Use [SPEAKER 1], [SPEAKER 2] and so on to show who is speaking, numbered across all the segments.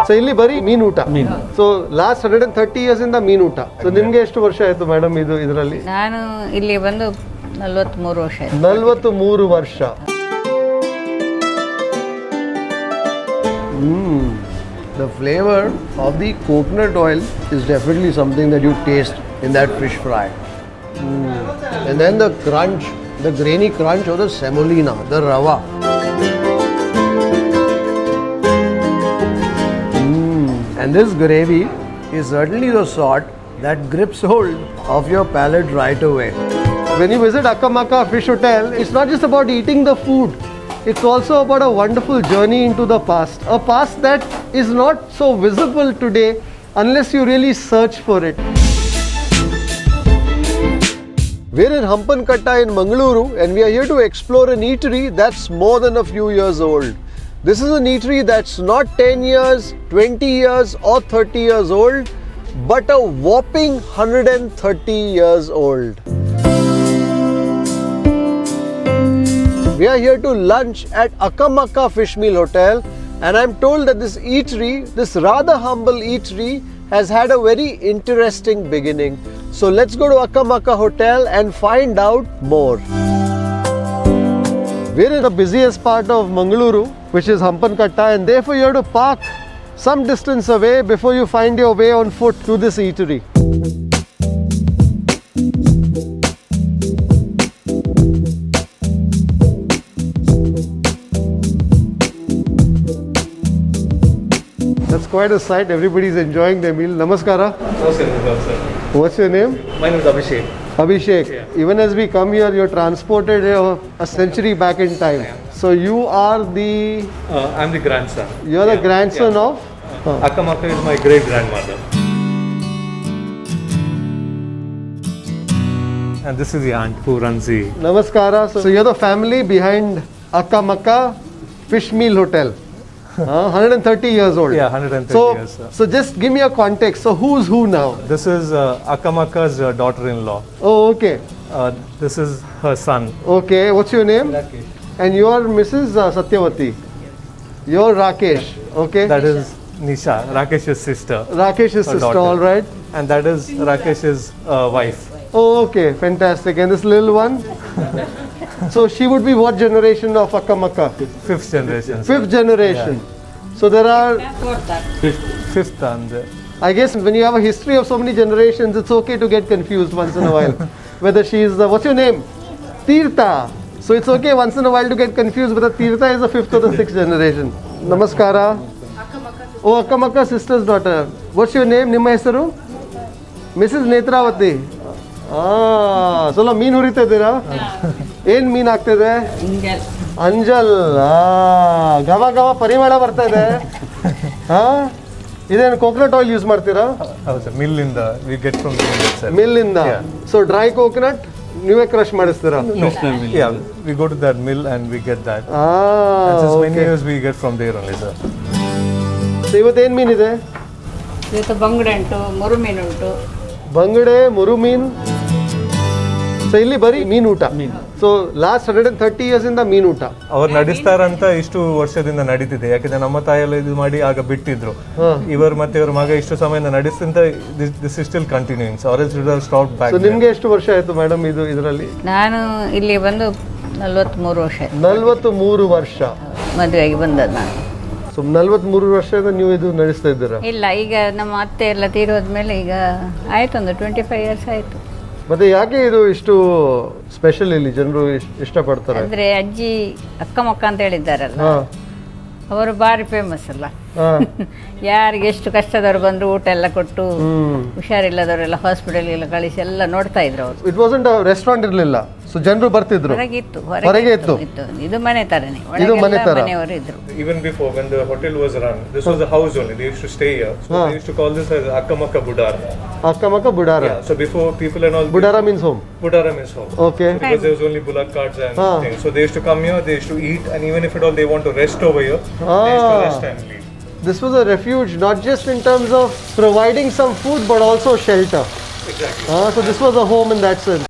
[SPEAKER 1] So ಇಲ್ಲಿ ಬರೀ ಮೀನು ಊಟ. ಸೊ ಲಾಸ್ಟ್ 130 years ಇಂದ ಮೀನು ಊಟ. ಸೊ ನಿಮ್ಗೆ ಎಷ್ಟು ವರ್ಷ ಆಯ್ತು ಮೇಡಮ್ ಇದು ಇದರಲ್ಲಿ?
[SPEAKER 2] ನಾನು ಇಲ್ಲಿ ಬಂದು 43 ವರ್ಷ ಆಯ್ತು.
[SPEAKER 1] 43 ವರ್ಷ. The flavor of the coconut oil is definitely something that you taste in that fish fry. And then the crunch, the grainy crunch of the semolina, the rava. And this gravy is certainly the sort that grips hold of your palate right away. When you visit AKKAMAKKA Fish Hotel, it's not just about eating the food. It's also about a wonderful journey into the past. A past that is not so visible today unless you really search for it. We're in Hampankatta in Mangalore and we are here to explore an eatery that's more than a few years old. This is an eatery that's not 10 years, 20 years or 30 years old, but a whopping 130 years old. We are here to lunch at AKKAMAKKA Fish Meal Hotel, and I'm told that this eatery, this rather humble eatery, has had a very interesting beginning. So let's go to AKKAMAKKA Hotel and find out more. We're in the busiest part of Mangalore, which is Hampankatta, and therefore you have to park some distance away before you find your way on foot to this eatery. That's quite a sight. Everybody's enjoying their meal. Namaskara.
[SPEAKER 3] Namaskar, sir.
[SPEAKER 1] What's your name?
[SPEAKER 3] My name is Abhishek.
[SPEAKER 1] Abhishek.
[SPEAKER 3] Yeah.
[SPEAKER 1] Even as we come here, you're transported a century back in time. So you are the...
[SPEAKER 3] I'm the grandson.
[SPEAKER 1] You're the grandson of?
[SPEAKER 3] AKKAMAKKA is my great grandmother. And this is the aunt who runs the...
[SPEAKER 1] Namaskara. So you're the family behind AKKAMAKKA Fish Meal Hotel. 130 years old.
[SPEAKER 3] Yeah, 130 years.
[SPEAKER 1] So just give me a context. So who's who now?
[SPEAKER 3] This is AKKAMAKKA'S daughter-in-law.
[SPEAKER 1] Oh, okay.
[SPEAKER 3] This is her son.
[SPEAKER 1] Okay. What's your name?
[SPEAKER 3] Rakesh.
[SPEAKER 1] And you are Mrs. Satyavati. You're Rakesh. Okay.
[SPEAKER 3] That is Nisha, Rakesh's sister.
[SPEAKER 1] Rakesh's sister,
[SPEAKER 3] daughter.
[SPEAKER 1] all right.
[SPEAKER 3] And that is Rakesh's wife.
[SPEAKER 1] Oh, okay. Fantastic. And this little one? So she would be what generation of AKKAMAKKA?
[SPEAKER 3] Fifth generation. sir.
[SPEAKER 1] Fifth generation. So there are,
[SPEAKER 3] Fifth and
[SPEAKER 1] I guess when you have a history of so many generations, it's okay to get confused once in a while. Whether she is the, what's your name? Tirtha. So it's okay once in a while to get confused whether Tirtha is the fifth or the sixth generation. Namaskara. Oh, AKKAMAKKA sister's daughter. What's your name? Nimma hesaru? Mrs. Netravati. ಸ್ವಲ್ಪ ಮೀನು ಹುರಿತಾ ಇದ್ದೀರಾ? ಏನ್ ಮೀನು ಆಗ್ತಿದೆ? ಅಂಜಲ್. ಘಮ ಘಮ ಪರಿಮಳ ಬರ್ತಾ ಇದೆ. ಇದೇನು ಕೋಕೋನಟ್ ಆಯಿಲ್ ಯೂಸ್ ಮಾಡ್ತೀರಾ?
[SPEAKER 3] ಹೌದು ಸರ್, ಮಿಲ್ಲಿಂದ ವಿ ಗೆಟ್ ಫ್ರಮ್
[SPEAKER 1] ಮಿಲ್ಲಿಂದ. ಸೊ ಡ್ರೈ ಕೋಕೋನಟ್ ನೀವೇ ಕ್ರಶ್ ಮಾಡಿಸ್ತೀರಾ?
[SPEAKER 3] Yeah, we go to that mill and we get that. Since many years we get from there only, sir.
[SPEAKER 1] So ಇವತ್ತೇನು ಮೀನಿದೆ?
[SPEAKER 2] ಇವತ್ತು ಬಂಗುಡೆ ಉಂಟು, ಮುರುಮೀನು ಉಂಟು.
[SPEAKER 1] ಬಂಗುಡೆ, ಮುರುಮೀನ್. ಸೊ ಇಲ್ಲಿ ಬರೀ ಮೀನು ಊಟ. ಸೊ ಲಾಸ್ಟ್ 130 years ಇಂದ ಮೀನು ಊಟ
[SPEAKER 3] ಅವ್ರು ನಡೆಸ್ತಾರಂತ ಇಷ್ಟು ವರ್ಷದಿಂದ ನಡೀತಿದೆ. ಯಾಕಂದ್ರೆ ನಮ್ಮ ತಾಯೆಲ್ಲ ಇದು ಮಾಡಿ ಆಗ ಬಿಟ್ಟಿದ್ರು. ಇವರು ಮತ್ತೆ ಇವ್ರ ಮಗ ಇಷ್ಟು ಸಮಯದಿಂದ ನಡೆಸಿಂತ this is still continuing. Or else would have stopped back.
[SPEAKER 1] So ನಿಮ್ಗೆ ಎಷ್ಟು ವರ್ಷ ಆಯ್ತು ಮೇಡಮ್ ಇದು ಇದರಲ್ಲಿ?
[SPEAKER 2] ನಾನು ಇಲ್ಲಿ ಬಂದು 43 ವರ್ಷ ಆಯ್ತು.
[SPEAKER 1] 43 ವರ್ಷ.
[SPEAKER 2] ಮದುವೆಯಾಗಿ ಬಂದದ್ದು ನಾನು.
[SPEAKER 1] ಸೊ 43 ವರ್ಷದಿಂದ ನೀವು ಇದು ನಡೆಸ್ತಾ ಇದ್ದೀರಾ?
[SPEAKER 2] ಇಲ್ಲ, ಈಗ ನಮ್ಮ ಅತ್ತೆ ಎಲ್ಲ ತೀರೋದ್ಮೇಲೆ ಈಗ ಆಯ್ತು, ಒಂದು 25 years ಆಯ್ತು.
[SPEAKER 1] ಮತ್ತೆ ಯಾಕೆ ಇದು ಇಷ್ಟು ಸ್ಪೆಷಲ್ ಇಲ್ಲಿ ಜನರು ಇಷ್ಟಪಡ್ತಾರೆ?
[SPEAKER 2] ಅಂದ್ರೆ ಅಜ್ಜಿ ಅಕ್ಕಮಕ್ಕ ಅಂತ ಹೇಳಿದ್ದಾರಲ್ಲ, ಅವರು ಬಾರಿ ಫೇಮಸ್ ಅಲ್ಲ. ಯಾರಿಗೆ ಎಷ್ಟು ಕಷ್ಟದವ್ರು ಬಂದ್ರು ಊಟ ಎಲ್ಲ ಕೊಟ್ಟು, ಹುಷಾರಿಲ್ಲದವರೆಲ್ಲ ಹಾಸ್ಪಿಟಲ್ಗೆಲ್ಲ ಕಳಿಸಿ ಎಲ್ಲ ನೋಡ್ತಾ ಇದ್ರು ಅವರು.
[SPEAKER 1] ಇಟ್ ವಾಸಂಟ್ ಅ ರೆಸ್ಟೋರೆಂಟ್ ಇರಲಿಲ್ಲ, ಸೊ ಜನರು ಬರ್ತಿದ್ರು. ಹೊರಗೆ ಇತ್ತು.
[SPEAKER 2] ಇದು ಮನೆ ತರನೇ,
[SPEAKER 1] ಇದು ಮನೆ ತರ
[SPEAKER 2] ಮನೆಯವರು ಇದ್ರು.
[SPEAKER 3] Even before, when the hotel was run, this was a house only. They used to stay here. So they used to call this as AKKAMAKKA Budara.
[SPEAKER 1] AKKAMAKKA Budara.
[SPEAKER 3] Yeah. So before people and all.
[SPEAKER 1] Budara means home.
[SPEAKER 3] Budara means home.
[SPEAKER 1] Okay.
[SPEAKER 3] Because there was only bullock carts and things. So they used to come here. They used to eat, and even if at all they want to rest over here, they used to rest and leave.
[SPEAKER 1] This was a refuge, not just in terms of providing some food, but also shelter.
[SPEAKER 3] Exactly.
[SPEAKER 1] So this was a home in that sense.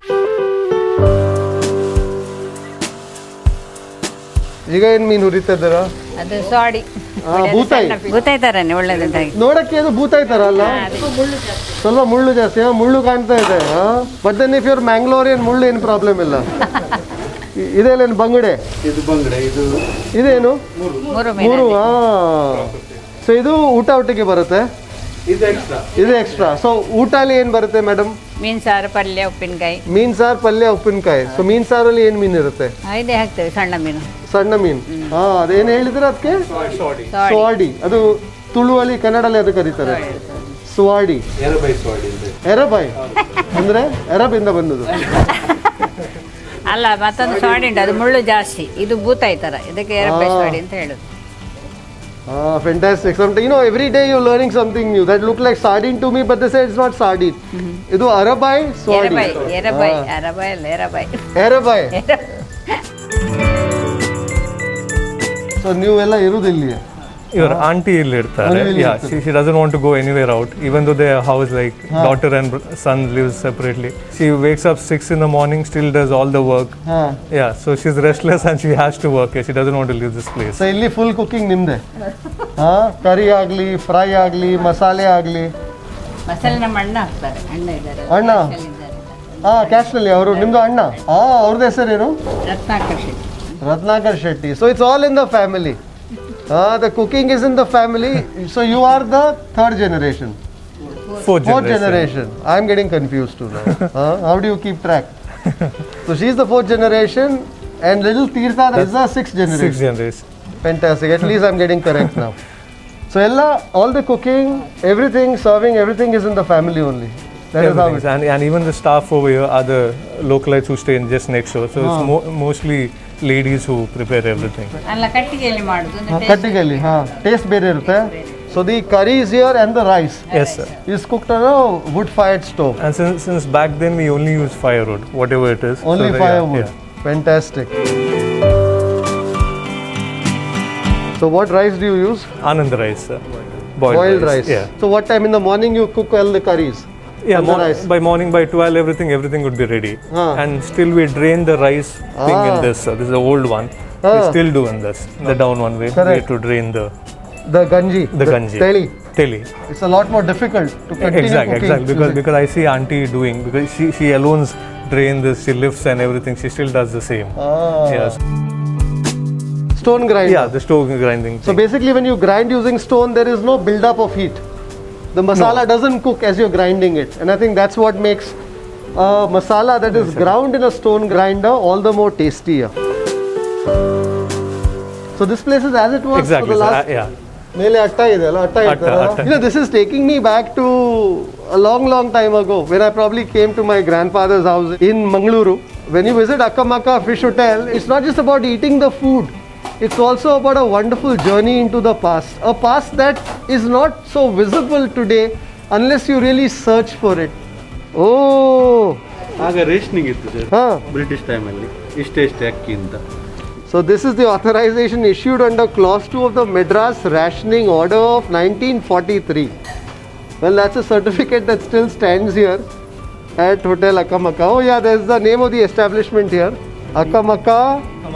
[SPEAKER 1] ಈಗ ಏನು ಮೀನು ಹುರಿತಾ ಇದ್ದೀರಾ?
[SPEAKER 2] ಅದು ಸಾಡಿ
[SPEAKER 1] ಬೂತಾಯಿ
[SPEAKER 2] ಬೂತಾಯಿ ತರನೇ ಒಳ್ಳೇದಂತಾಗಿ.
[SPEAKER 1] ನೋಡಕ್ಕೆ ಅದು ಬೂತಾಯಿ ತರ ಅಲ್ಲ, ಸ್ವಲ್ಪ ಮುಳ್ಳು ಜಾಸ್ತಿ. ಮುಳ್ಳು ಕಾಣ್ತಾ ಇದೆ. But then if your Mangalorean ಮುಳ್ಳು ಏನು ಪ್ರಾಬ್ಲಮ್ ಇಲ್ಲ. ಇದೇನು ಬಂಗುಡೆ?
[SPEAKER 4] ಇದು ಬಂಗಡೆ, ಇದು
[SPEAKER 1] ಇದೇನು
[SPEAKER 2] ಮುರುಮೀನ್
[SPEAKER 1] ಮೂರು. ಸೊ ಇದು ಊಟ ಒಟ್ಟಿಗೆ ಬರುತ್ತೆ,
[SPEAKER 4] ಇದು ಎಕ್ಸ್ಟ್ರಾ.
[SPEAKER 1] ಇದು ಎಕ್ಸ್ಟ್ರಾ. ಸೊ ಊಟ ಅಲ್ಲಿ ಏನು ಬರುತ್ತೆ ಮೇಡಮ್?
[SPEAKER 2] ಮೀನ್ ಸಾರು, ಪಲ್ಯ, ಉಪ್ಪಿನಕಾಯಿ.
[SPEAKER 1] ಮೀನ್ ಸಾರು, ಪಲ್ಯ, ಉಪ್ಪಿನಕಾಯಿ. ಸೊ ಮೀನ್ ಸಾರಲ್ಲಿ ಏನು ಮೀನು ಇರುತ್ತೆ?
[SPEAKER 2] ಇದೇ ಹಾಕ್ತೇವೆ, ಸಣ್ಣ ಮೀನು.
[SPEAKER 1] ಸಣ್ಣ ಮೀನು. ಅದೇನು ಹೇಳಿದ್ರೆ ಅದಕ್ಕೆ
[SPEAKER 2] ಸಾಡಿ.
[SPEAKER 1] ಸ್ವಾಡಿ. ಅದು ತುಳುವಲ್ಲಿ ಕನ್ನಡಲ್ಲಿ ಅದು ಕರೀತಾರೆ ಸ್ವಾಡಿ.
[SPEAKER 4] ಎರಬೈ ಸ್ವಾಡಿ ಇದೆ.
[SPEAKER 1] ಎರಬಾಯಿ ಅಂದ್ರೆ ಎರಬಿಂದ ಬಂದದ್ದು.
[SPEAKER 2] ಅಲ್ಲ, ಮತ್ತೊಂದು ಸಾಡಿ ಉಂಟು, ಅದು ಮುಳ್ಳು ಜಾಸ್ತಿ. ಇದು ಬೂತಾಯಿ ತರ, ಇದಕ್ಕೆ ಎರಬೈ ಸಾಡಿ ಅಂತ ಹೇಳುದು.
[SPEAKER 1] Fantastic. Sometimes, you know, every day you're learning something new. That look like sardine to me, but they say it's not sardine. Idu arabai, swadi.
[SPEAKER 2] ಎರಬೈ ಅರಬೈ ಅಲ್ಲ, ಎರಬೈ.
[SPEAKER 1] Arabai. So ನೀವೆಲ್ಲ ಇರುವುದು ಇಲ್ಲಿ?
[SPEAKER 3] Your auntie ಇಲ್ಲಿ ಇರ್ತಾರೆ. Yeah, she doesn't want to go anywhere out, even though their house, like daughter and son lives separately. She wakes up 6 in the morning, still does all the work. Yeah, so she's restless and she has to work. She doesn't want to leave this place.
[SPEAKER 1] So ಇಲ್ಲಿ full cooking ನಿಮ್ದೆ? ಕರಿ ಆಗಲಿ, fry ಆಗಲಿ, ಮಸಾಲೆ ಆಗಲಿ.
[SPEAKER 2] ಮಸಾಲೆ ನಮ್ಮ ಅಣ್ಣ ಹಾಕ್ತಾರೆ, ಅಣ್ಣ ಇದ್ದಾರೆ.
[SPEAKER 1] ಅಣ್ಣ? ಕ್ಯಾಶ್ನಲ್ಲಿ ಅವರು. ನಿಮ್ದು ಅಣ್ಣ? ಅವ್ರದ್ದು ಹೆಸರೇನು?
[SPEAKER 2] Ratnakar Shetty.
[SPEAKER 1] Ratnakar Shetty. So it's all in the family. The cooking is in the family. So you are the third generation.
[SPEAKER 3] Fourth
[SPEAKER 1] generation. I'm getting confused too now. How do you keep track? So she's the fourth generation and little Tirtha is the sixth generation.
[SPEAKER 3] Sixth generation.
[SPEAKER 1] Fantastic. At least I'm getting correct now. So all the cooking, everything, serving, everything is in the family only. That is how it is.
[SPEAKER 3] And even the staff over here are the localites who stay just next door. So it's mostly ladies who prepare everything.
[SPEAKER 2] ಅಲ್ಲ, ಕಟ್ಟಿಗೆಯಲ್ಲಿ ಮಾಡುದು.
[SPEAKER 1] ಕಟ್ಟಿಗೆಯಲ್ಲಿ taste ಬೇರೆ ಇರುತ್ತೆ. So the curry is here and the rice.
[SPEAKER 3] Yes, sir.
[SPEAKER 1] Is cooked on a wood-fired stove.
[SPEAKER 3] And since back then we only use firewood, whatever it is.
[SPEAKER 1] Only firewood. Fantastic. So what rice do you use?
[SPEAKER 3] Anand rice, sir.
[SPEAKER 1] Boiled rice.
[SPEAKER 3] Yeah.
[SPEAKER 1] So what time in the morning you cook all the curries?
[SPEAKER 3] Yeah,
[SPEAKER 1] rice.
[SPEAKER 3] by morning by 12 everything would be ready. And still we drain the rice thing in this. This is the old one. We still do in this. The down one way. We have to drain the
[SPEAKER 1] ganji.
[SPEAKER 3] The ganji. Teli.
[SPEAKER 1] It's a lot more difficult to continue cooking.
[SPEAKER 3] Exactly. Because I see auntie doing, because she alone drain this, she lifts and everything. She still does the same. Yes.
[SPEAKER 1] Stone grinder.
[SPEAKER 3] Yeah, the stone grinding thing.
[SPEAKER 1] So basically when you grind using stone, there is no build-up of heat. The masala doesn't cook as you're grinding it. And I think that's what makes masala that is ground in a stone grinder all the more tastier. So this place is as it was
[SPEAKER 3] Exactly,
[SPEAKER 1] for the last...
[SPEAKER 3] yeah.
[SPEAKER 1] Mele atta ide alla, atta. You know, this is taking me back to a long time ago when I probably came to my grandfather's house in Mangalore. When you visit AKKAMAKKA Fish Hotel, it's not just about eating the food. It's also about a wonderful journey into the past. A past that is not so visible today unless you really search for it. Oh!
[SPEAKER 4] ಆಗ rationing ಇತ್ತು sir, British ಟೈಮಲ್ಲಿ ಇಷ್ಟೇ ಅಕ್ಕಿ ಅಂತ.
[SPEAKER 1] So this is the authorization issued under clause 2 of the Madras Rationing Order of 1943. Well, that's a certificate that still stands here at Hotel AKKAMAKKA. Oh yeah, there's the name of the establishment here. AKKAMAKKA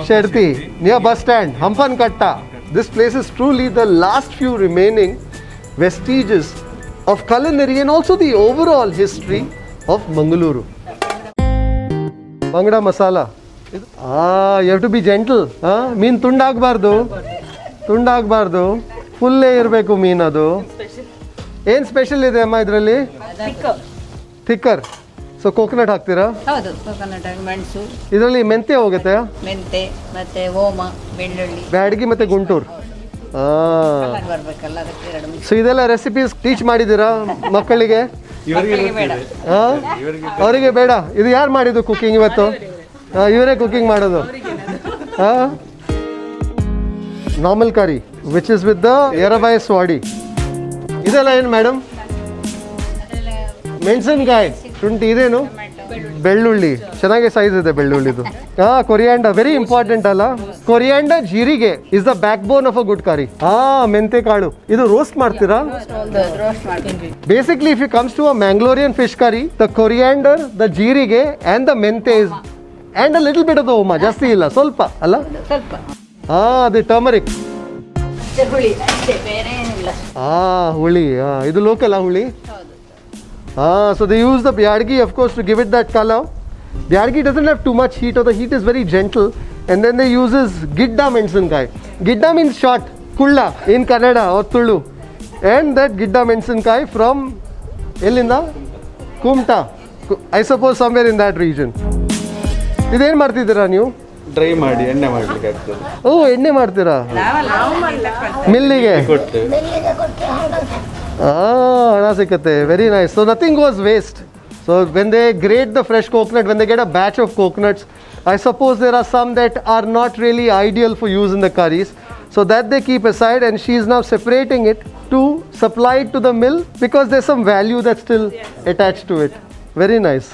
[SPEAKER 1] Shetty, near bus stand, Hampankatta. This place is truly the last few remaining vestiges of culinary and also the overall history of Mangalore. Bangda masala. You have to be gentle. Meen tundagbardu. Fulle irbeku meen adu. ಏನು special ಇದೆ ಅಮ್ಮ ಇದರಲ್ಲಿ? Thicker. So coconut ಹಾಕ್ತೀರಾ?
[SPEAKER 2] ಹೌದು, coconut, ಮೆಣಸು.
[SPEAKER 1] ಇದರಲ್ಲಿ ಮೆಂತೆ ಹೋಗುತ್ತೆ?
[SPEAKER 2] ಮೆಂತೆ ಮತ್ತೆ ಓಮ, ಬೆಳ್ಳುಳ್ಳಿ,
[SPEAKER 1] ಬ್ಯಾಡಗಿ ಮತ್ತೆ ಗುಂಟೂರು.
[SPEAKER 2] ಬರ್ಬೇಕಲ್ಲ, ಅದಕ್ಕೆ ಎರಡು ಮಿಕ್ಸ್.
[SPEAKER 1] ಸೊ ಇದೆಲ್ಲ ರೆಸಿಪೀಸ್ ಟೀಚ್ ಮಾಡಿದ್ದೀರಾ ಮಕ್ಕಳಿಗೆ? ಅವರಿಗೆ ಬೇಡ. ಇದು ಯಾರು ಮಾಡಿದ್ದು ಕುಕಿಂಗ್ ಇವತ್ತು? ಇವರೇ ಕುಕಿಂಗ್ ಮಾಡೋದು. Normal curry which is with the ಎರಬೈ ಸ್ವಾಡಿ. ಇದೆಲ್ಲ ಏನು ಮೇಡಮ್? ಮೆಣಸಿನ್ಕಾಯಿ, ಶುಂಠಿ, ಇದೇನು? ಬೆಳ್ಳುಳ್ಳಿ. ಚೆನ್ನಾಗಿ ಸೈಜ್ ಇದೆ ಬೆಳ್ಳುಳ್ಳಿದು. ಕೊರಿಯಾಂಡರ್ ವೆರಿ ಇಂಪಾರ್ಟೆಂಟ್ ಅಲ್ಲ? Coriander jeerige is the backbone of a good curry. ಮೆಂತೆ ಕಾಳು. ಇದು ರೋಸ್ಟ್ ಮಾಡ್ತೀರಾ? Basically if you comes to a Mangalorean fish curry, the coriander, the jeerige and the mente is and a little bit of the oma. ಜಾಸ್ತಿ ಇಲ್ಲ, ಸ್ವಲ್ಪ ಅಲ್ಲ?
[SPEAKER 2] ಸ್ವಲ್ಪ.
[SPEAKER 1] The turmeric.
[SPEAKER 2] ಅಷ್ಟೇ ಹುಳಿ ಅಷ್ಟೇ, ಬೇರೆ ಏನಿಲ್ಲ.
[SPEAKER 1] ಹುಳಿ. ಇದು ಲೋಕಲ್ ಹುಳಿ.
[SPEAKER 2] ಹೌದು.
[SPEAKER 1] So they use the byadgi, of course, to give it that color. Byadgi doesn't have too much heat, or the heat is very gentle. And then they uses gidda mensankai. Gidda means short, kulla in Kannada or Tulu. And that gidda mensankai from Elinda? Kumta. I suppose somewhere in that region. ಇದೇನು ಮಾಡ್ತಿದ್ದೀರಾ ನೀವು?
[SPEAKER 4] Dry ಮಾಡಿ ಎಣ್ಣೆ ಮಾಡ್ಲಿಕ್ಕೆ ಆಗ್ತದೆ.
[SPEAKER 1] ಎಣ್ಣೆ ಮಾಡ್ತೀರಾ? ಮಿಲ್ಲಿಗೆ ಹಣ ಸಿಕ್ಕತ್ತೆ. Very nice. So nothing goes waste. So when they grate the fresh coconut, when they get a batch of coconuts, I suppose there are some that are not really ideal for use in the curries. So that they keep aside, and she is now separating it to supply it to the mill, because there's some value that's still attached to it. Very nice.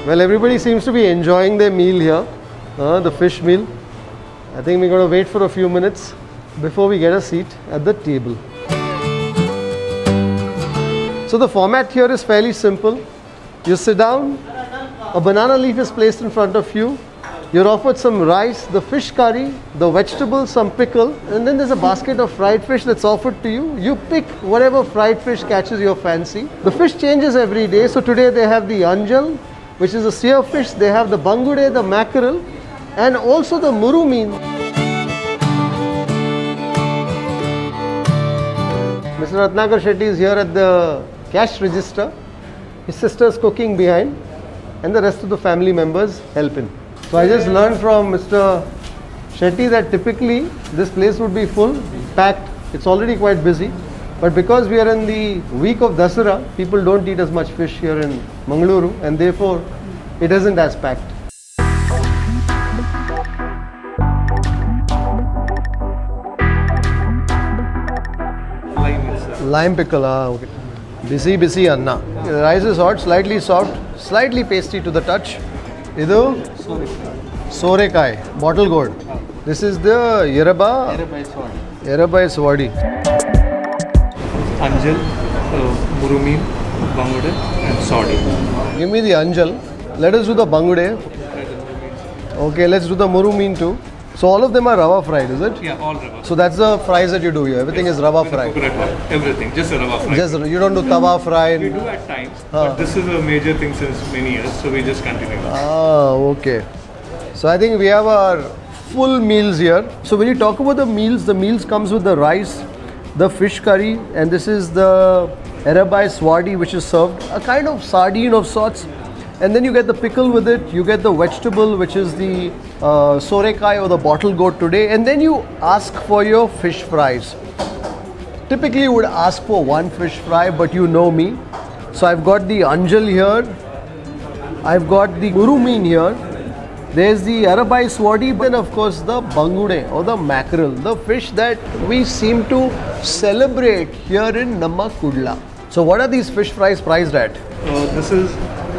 [SPEAKER 1] Well, everybody seems to be enjoying their meal here, the fish meal. I think we're going to wait for a few minutes before we get a seat at the table. So the format here is fairly simple. You sit down, a banana leaf is placed in front of you, you're offered some rice, the fish curry, the vegetables, some pickle, and then there's a basket of fried fish that's offered to you. You pick whatever fried fish catches your fancy. The fish changes every day, so today they have the anjal, which is a sear fish, they have the bygone, the mackerel, and also the murumeen. Mr. Ratnakar Shetty is here at the cash register. His sister is cooking behind, and the rest of the family members help him. So I just learned from Mr. Shetty that typically this place would be full, packed. It's already quite busy. But because we are in the week of Dasara, people don't eat as much fish here in Mangalore, and therefore it isn't as packed. Lime pickle, okay. Bisi anna. The rice is hot, slightly soft, slightly pasty to the touch. Idu sorekai, bottle gourd. This is the iraba. Iraba is wadi.
[SPEAKER 3] Anjal, murumeen, bygone, and sodi.
[SPEAKER 1] Give me the anjal. Let us do the bygone. Okay, let's do the murumeen too. So all of them are rava fried, is it?
[SPEAKER 3] Yeah, all rava.
[SPEAKER 1] So that's the fries that you do here. Everything is rava fried.
[SPEAKER 3] Coconut oil, everything, just a rava fry.
[SPEAKER 1] Just you don't do tawa fry.
[SPEAKER 3] We do at times, but this is a major thing since many years, so we just continue.
[SPEAKER 1] Okay. So I think we have our full meals here. So when you talk about the meals comes with the rice, the fish curry, and this is the iraba swadi, which is served, a kind of sardine of sorts. And then you get the pickle with it, you get the vegetable, which is the sorekai or the bottle gourd today, and then you ask for your fish fries. Typically you would ask for one fish fry, but you know me. So I've got the anjal here, I've got the murumeen here, there's the iraba swadi, then of course the bygone or the mackerel, the fish that we seem to celebrate here in Namakudla. So what are these fish fries priced at?
[SPEAKER 3] This is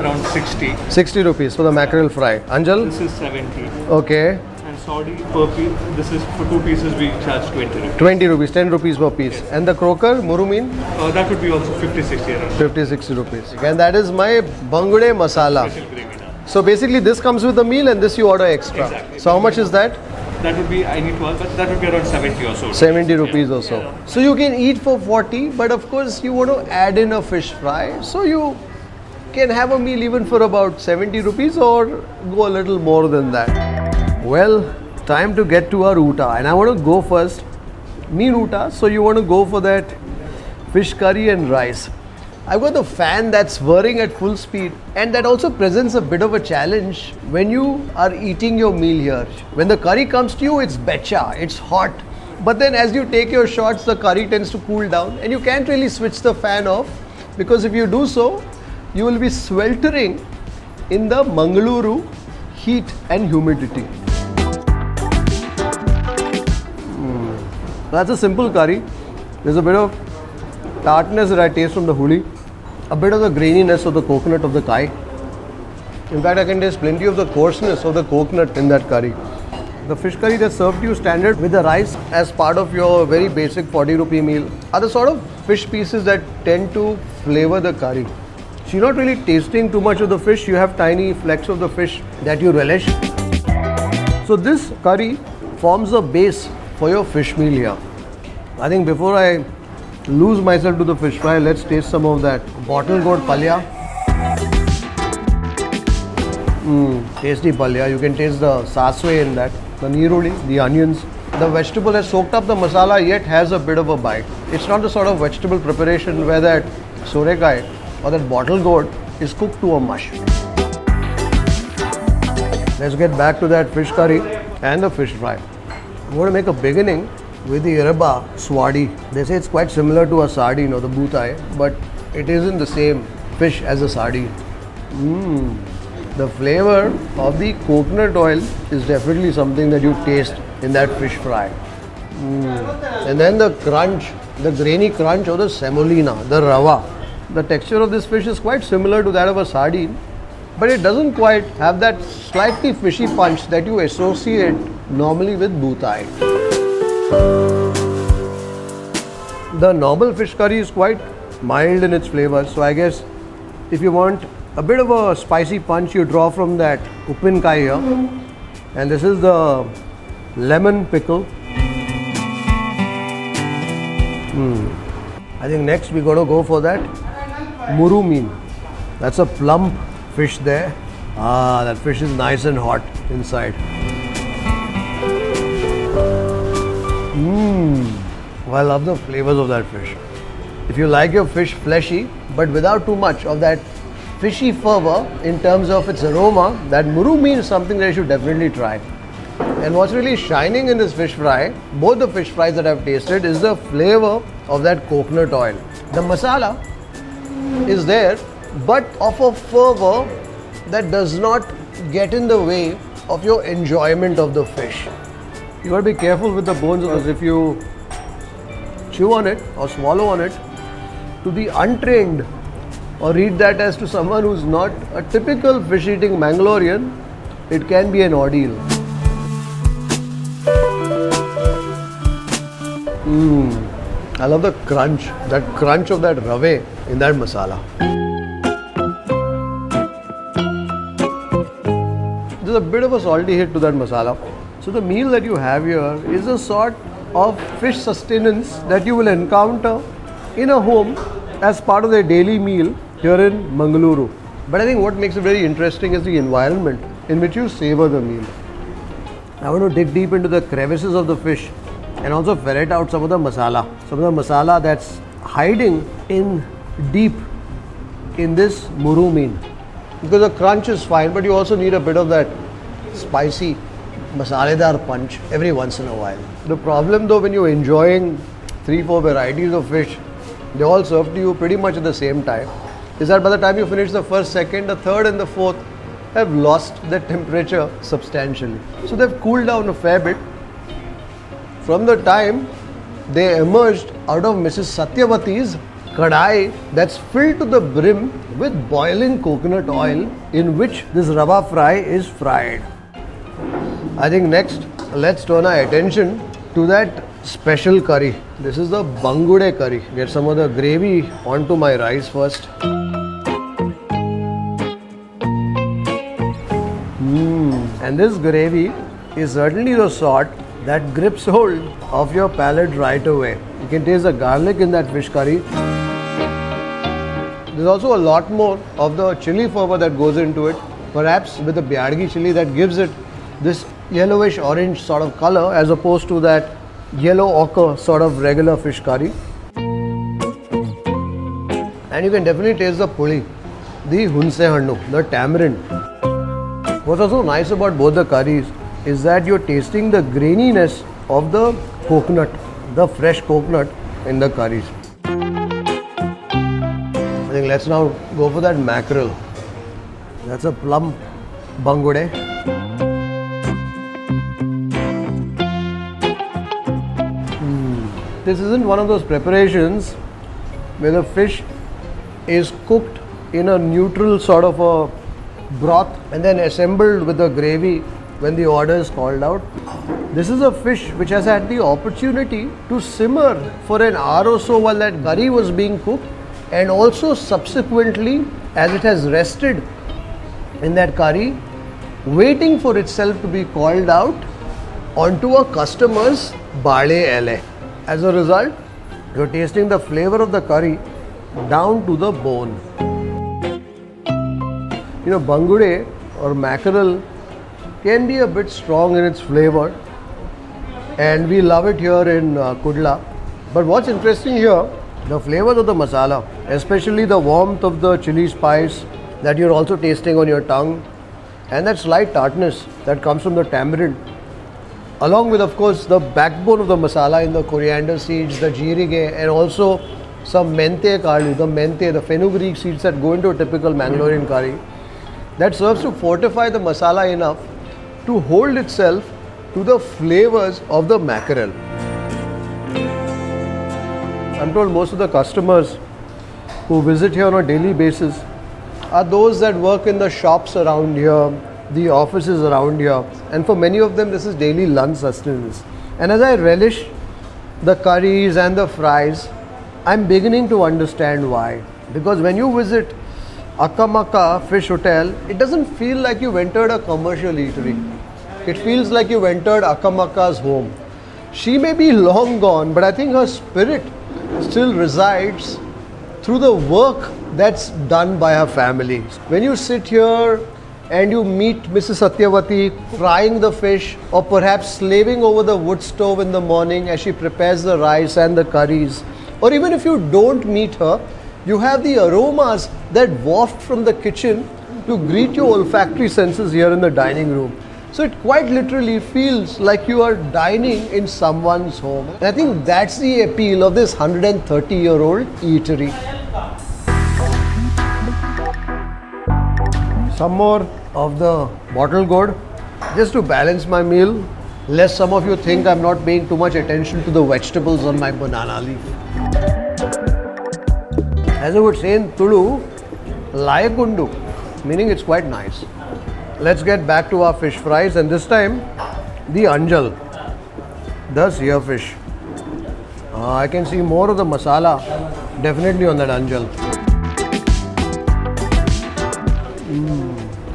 [SPEAKER 3] around 60.
[SPEAKER 1] 60 rupees for the mackerel fry. Anjal?
[SPEAKER 3] This is 70.
[SPEAKER 1] Okay.
[SPEAKER 3] And sodi per piece, this is for 2 pieces we charge 20 rupees.
[SPEAKER 1] 20 rupees, 10 rupees per piece.
[SPEAKER 3] Yes.
[SPEAKER 1] And the croaker, murumeen?
[SPEAKER 3] That would be also 50-60 around.
[SPEAKER 1] 50-60 rupees. And that is my bygone masala.
[SPEAKER 3] Special gravy now.
[SPEAKER 1] So basically this comes with the meal and this you order extra.
[SPEAKER 3] Exactly.
[SPEAKER 1] So how much is that?
[SPEAKER 3] That would be, I need to ask, but that would be around 70 or so.
[SPEAKER 1] 70 rupees or so. So you can eat for 40, but of course you want to add in a fish fry. So you can have a meal even for about 70 rupees or go a little more than that. Well, time to get to our uta, and I want to go first. Mean uta, so you want to go for that fish curry and rice. I've got the fan that's whirring at full speed, and that also presents a bit of a challenge when you are eating your meal here. When the curry comes to you, it's becha, it's hot. But then as you take your shots, the curry tends to cool down, and you can't really switch the fan off, because if you do so, you will be sweltering in the Mangalore heat and humidity. That's a simple curry. There's a bit of tartness that I taste from the huli, a bit of the graininess of the coconut of the kai. In fact, I can taste plenty of the coarseness of the coconut in that curry. The fish curry that's served to you standard with the rice as part of your very basic 40 rupee meal are the sort of fish pieces that tend to flavor the curry. So you're not really tasting too much of the fish. You have tiny flecks of the fish that you relish. So this curry forms a base for your fish meal here. I think before I lose myself to the fish fry, let's taste some of that bottle gourd palya. Tasty palya. You can taste the saswe in that, the niruli, the onions. The vegetable has soaked up the masala yet has a bit of a bite. It's not the sort of vegetable preparation where that sorekai or that bottle gourd is cooked to a mush. Let's get back to that fish curry and the fish fry. I'm going to make a beginning with the iraba swadi. They say it's quite similar to a sardine or the butai, but it isn't the same fish as a sardine. The flavor of the coconut oil is definitely something that you taste in that fish fry. And then the crunch, the grainy crunch of the semolina, the rava. The texture of this fish is quite similar to that of a sardine, but it doesn't quite have that slightly fishy punch that you associate normally with butai. The normal fish curry is quite mild in its flavor, so I guess if you want a bit of a spicy punch, you draw from that uppinkai here. And this is the lemon pickle. I think next we're going to go for that murumeen. That's a plump fish there. That fish is nice and hot inside. I love the flavors of that fish. If you like your fish fleshy, but without too much of that fishy fervor in terms of its aroma, that murumeen is something that you should definitely try. And what's really shining in this fish fry, both the fish fries that I've tasted, is the flavor of that coconut oil. The masala is there, but of a fervor that does not get in the way of your enjoyment of the fish. You got to be careful with the bones, because if you chew on it or swallow on it, to the untrained, or read that as to someone who's not a typical fish eating Mangalorean, it can be an ordeal. I love the crunch of that rave in that masala. There's a bit of a salty hit to that masala. So the meal that you have here is a sort of fish sustenance that you will encounter in a home as part of their daily meal here in Mangalore. But I think what makes it very interesting is the environment in which you savor the meal. I want to dig deep into the crevices of the fish and also ferret out some of the masala that's hiding in deep in this murumeen. Because the crunch is fine, but you also need a bit of that spicy masaledar punch every once in a while. The problem though, when you're enjoying 3-4 varieties of fish, they all serve to you pretty much at the same time, is that by the time you finish the first, second, the third and the fourth have lost their temperature substantially. So they've cooled down a fair bit from the time they emerged out of Mrs. Satyavati's kadai that's filled to the brim with boiling coconut oil in which this rava fry is fried. I think next, let's turn our attention to that special curry. This is the bangude curry. Get some of the gravy onto my rice first. And this gravy is certainly the sort that grips hold of your palate right away. You can taste the garlic in that fish curry. There's also a lot more of the chili fervor that goes into it, perhaps with the byadgi chili that gives it this yellowish orange sort of color as opposed to that yellow ochre sort of regular fish curry. And you can definitely taste the puli, the hunse hannu, the tamarind. What's also nice about both the curries is that you're tasting the graininess of the coconut, the fresh coconut in the curries. I think let's now go for that mackerel. That's a plump bangude. This isn't one of those preparations where the fish is cooked in a neutral sort of a broth and then assembled with the gravy when the order is called out. This is a fish which has had the opportunity to simmer for an hour or so while that curry was being cooked, and also subsequently, as it has rested in that curry, waiting for itself to be called out onto a customer's bale ele. As a result, you're tasting the flavor of the curry down to the bone. You know, bangure or mackerel can be a bit strong in its flavor, and we love it here in Kudla. But what's interesting here, the flavors of the masala, especially the warmth of the chili spice that you're also tasting on your tongue, and that slight tartness that comes from the tamarind, along with, of course, the backbone of the masala in the coriander seeds, the jeerige, and also some mente kalu, the fenugreek seeds that go into a typical Mangalorean curry, that serves to fortify the masala enough to hold itself to the flavors of the mackerel. I'm told most of the customers who visit here on a daily basis are those that work in the shops around here, the offices around here, and for many of them this is daily lunch sustenance. And as I relish the curries and the fries, I'm beginning to understand why. Because when you visit AKKAMAKKA Fish Hotel, it doesn't feel like you've entered a commercial eatery. It feels like you've entered AKKAMAKKA'S home. She may be long gone, but I think her spirit still resides through the work that's done by her family. When you sit here and you meet Mrs. Satyavati frying the fish, or perhaps slaving over the wood stove in the morning as she prepares the rice and the curries, or even if you don't meet her, you have the aromas that waft from the kitchen to greet your olfactory senses here in the dining room. So it quite literally feels like you are dining in someone's home. And I think that's the appeal of this 130-year-old eatery. Some more of the bottle gourd, just to balance my meal, lest some of you think I'm not paying too much attention to the vegetables on my banana leaf. As I would say in Tulu, layakundu, meaning it's quite nice. Let's get back to our fish fries, and this time the anjal, the sear fish. I can see more of the masala definitely on that anjal.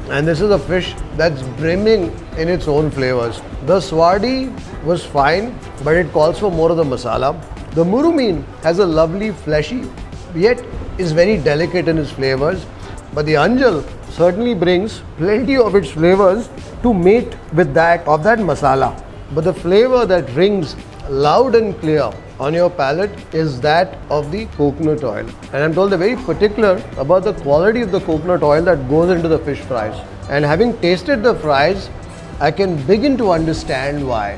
[SPEAKER 1] And this is a fish that's brimming in its own flavors. The swardi was fine, but it calls for more of the masala. The murumeen has a lovely fleshy, yet is very delicate in its flavors. But the anjal certainly brings plenty of its flavors to mate with that of that masala. But the flavor that rings loud and clear on your palate is that of the coconut oil. And I'm told they're very particular about the quality of the coconut oil that goes into the fish fries. And having tasted the fries, I can begin to understand why.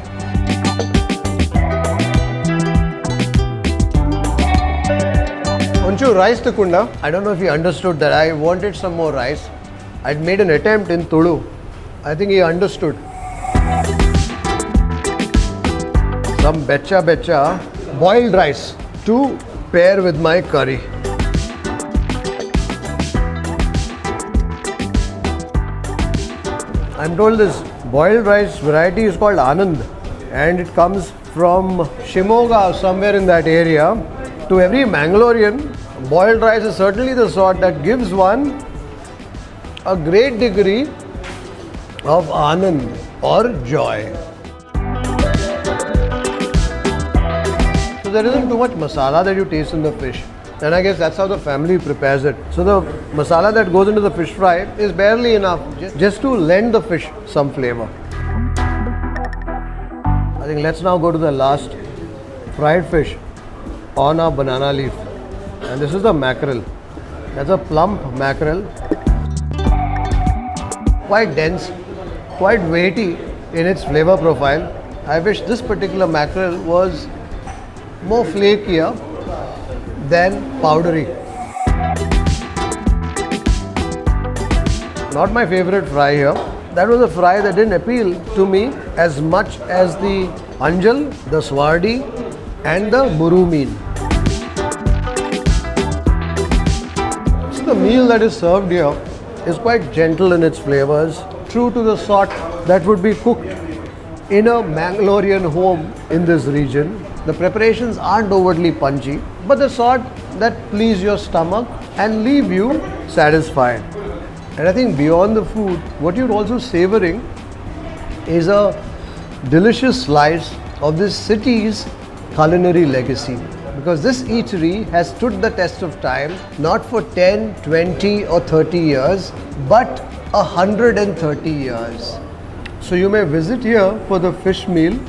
[SPEAKER 1] Onchu rice tukunda. I don't know if he understood that I wanted some more rice. I'd made an attempt in Tulu. I think he understood. Some becha boiled rice to pair with my curry. I'm told this boiled rice variety is called Anand, and it comes from Shimoga, somewhere in that area. To every Mangalorean, boiled rice is certainly the sort that gives one a great degree of Anand or joy. So there isn't too much masala that you taste in the fish, and I guess that's how the family prepares it. So the masala that goes into the fish fry is barely enough just to lend the fish some flavor. I think let's now go to the last fried fish on our banana leaf, and this is the mackerel. That's a plump mackerel, quite dense, quite weighty in its flavor profile. I wish this particular mackerel was more flakier than powdery. Not my favorite fry here. That was a fry that didn't appeal to me as much as the anjal, the swardi, and the murumeen. So the meal that is served here is quite gentle in its flavors, true to the sort that would be cooked in a Mangalorean home in this region. The preparations aren't overtly punchy, but the sort that please your stomach and leave you satisfied. And I think beyond the food, what you're also savoring is a delicious slice of this city's culinary legacy. Because this eatery has stood the test of time, not for 10, 20 or 30 years, but 130 years. So you may visit here for the fish meal,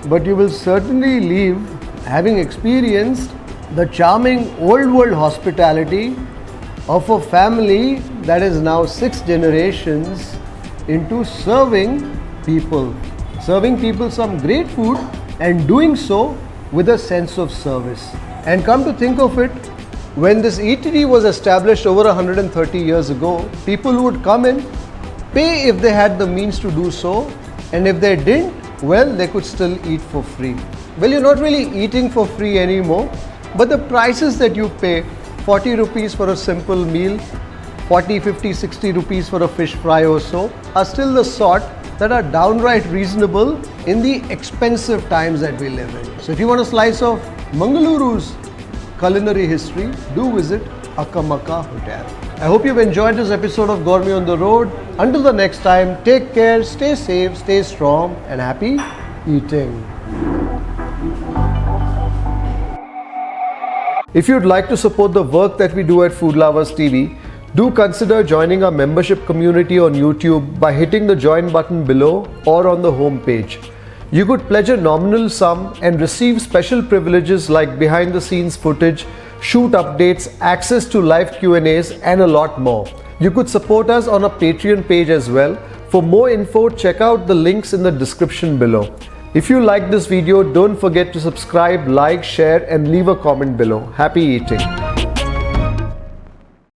[SPEAKER 1] but you will certainly leave having experienced the charming old world hospitality of a family that is now 6 generations into serving people some great food and doing so with a sense of service. And come to think of it, when this eatery was established over 130 years ago, people would come in, pay if they had the means to do so, and if they didn't, well, they could still eat for free. Well, you're not really eating for free anymore, but the prices that you pay, 40 rupees for a simple meal, 40, 50, 60 rupees for a fish fry or so, are still the sort that are downright reasonable in the expensive times that we live in. So if you want a slice of Mangaluru's culinary history, do visit AKKAMAKKA Hotel. I hope you've enjoyed this episode of Gourmet on the Road. Until the next time, take care, stay safe, stay strong, and happy eating. If you'd like to support the work that we do at Food Lovers TV, do consider joining our membership community on YouTube by hitting the join button below or on the home page. You could pledge a nominal sum and receive special privileges like behind the scenes footage, shoot updates, access to live Q&As and a lot more. You could support us on our Patreon page as well. For more info, check out the links in the description below. If you like this video, don't forget to subscribe, like, share and leave a comment below. Happy eating!